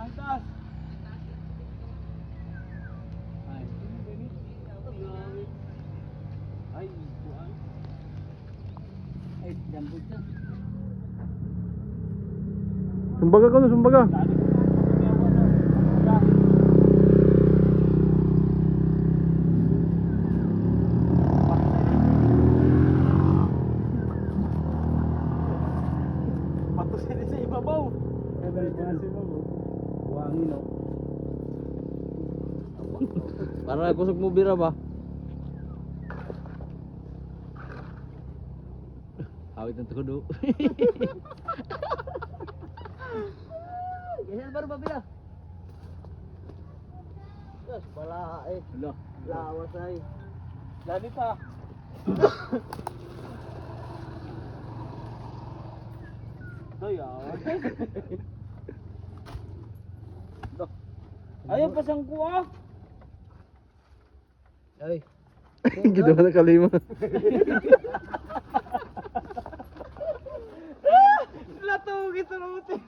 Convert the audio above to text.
Ang taas. Ay, buwan. Ay, jambot na. Sumbaga ka no, sumbaga. Patusin sa ibabaw. Buwangin o. Para kusog mo bira ba? Awit ng tudo. Ganyan baru babila. Yes, bala eh. Lawas ay. Dali pa. Toy awas. Ayun pasang kuha. Ay. Ginawa na kalima. Lato gitu rutin.